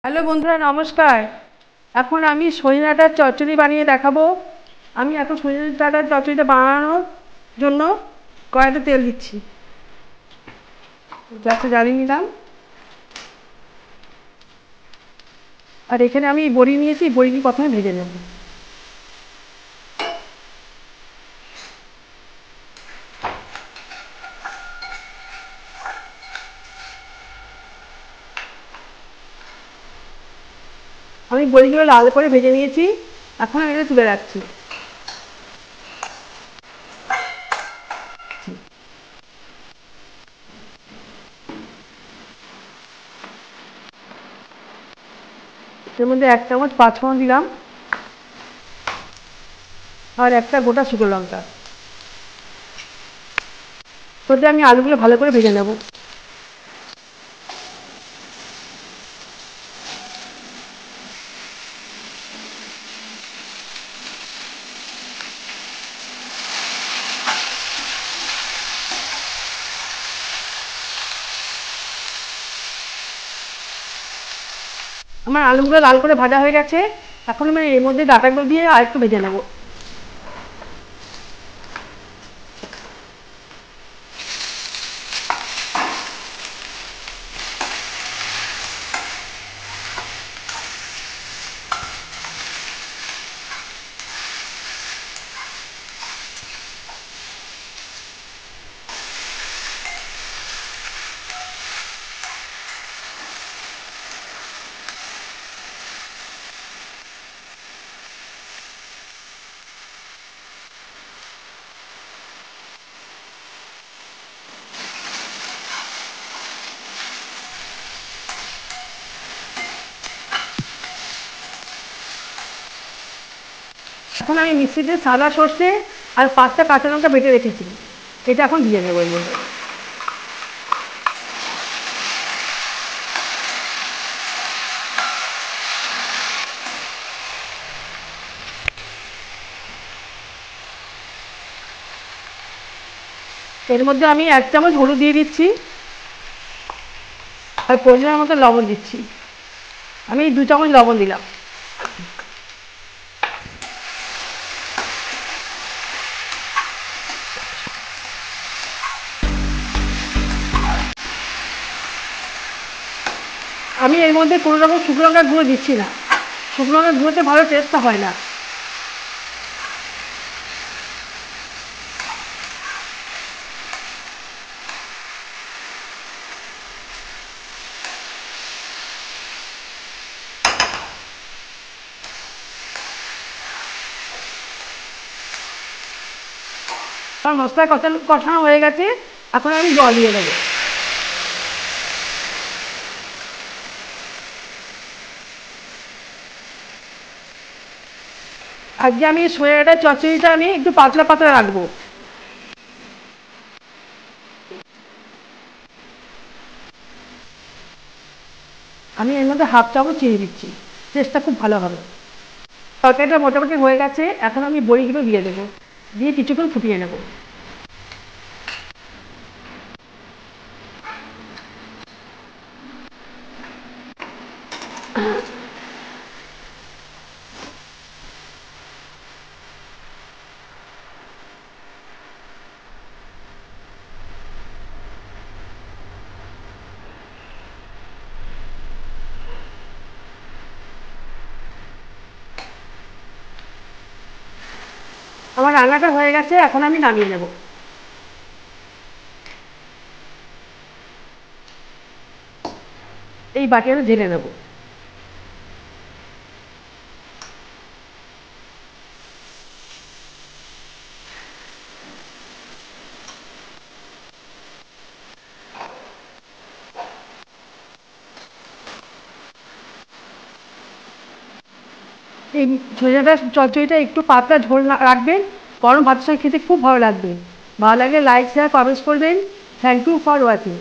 Hello বন্ধুরা, নমস্কার। এখন আমি সজনে ডাঁটার চচ্চড়ি বানিয়ে দেখাবো। আমি এখন সজনে ডাঁটার চচ্চড়িটা বানানোর জন্য কড়াইতে তেল দিচ্ছি। গ্যাসে জ্বালিয়ে নিলাম। আর এখানে আমি বড়ি নিয়েছি, বড়িটি প্রথমে ভেজে নেব। আমি বড়িগুলো লাল করে ভেজে নিয়েছি। এখন আমি এটা তুলে রাখছি। এর মধ্যে 1 চামচ পাঁচফোড়ন দিলাম আর একটা গোটা শুকনো লঙ্কা। তো আমি আলুগুলো ভালো করে ভেজে নেব। আমার আলুগুলো লাল করে ভাজা হয়ে গেছে। এখন আমি এর মধ্যে ডাঁটাগুলো দিয়ে আর একটু ভেজে নেব। এখন আমি মিক্সিতে সাদা সর্ষে আর 5টা কাঁচা লঙ্কা বেটে রেখেছি, এটা এখন দিয়ে দেবো এর মধ্যে। এর মধ্যে আমি 1 চামচ হলুদ দিয়ে দিচ্ছি আর পরিমাণ মতো লবণ দিচ্ছি। আমি 2 চামচ লবণ দিলাম। আমি এর মধ্যে কোনো রকম শুকনো লঙ্কার গুঁড়ো দিচ্ছি না, শুকনো লঙ্কার গুঁড়োতে ভালো টেস্টটা হয় না। কারণ মশলা কষানো হয়ে গেছে, এখন আমি জল দিয়ে দেবো। আজকে আমি সজনে ডাঁটার চচ্চড়িটা আমি একটু পাতলা পাতলা রাখবো। আমি এর মধ্যে 1/2 চামচ চিনি দিচ্ছি, টেস্টটা খুব ভালো হবে। তরকারিটা মোটামুটি হয়ে গেছে, এখন আমি বড়িগুলো দিয়ে দেবো, দিয়ে কিছুক্ষণ ফুটিয়ে নেবো। আমার রান্নাটা হয়ে গেছে, এখন আমি নামিয়ে নেব। এই বাটিটা ঢেলে নেব। এই সজনে ডাঁটার চচ্চড়িটা একটু পাতলা ঝোল রাখবেন, গরম ভাতের সঙ্গে খেতে খুব ভালো লাগবে। ভালো লাগলে লাইক শেয়ার কমেন্টস করবেন। Thank you for watching.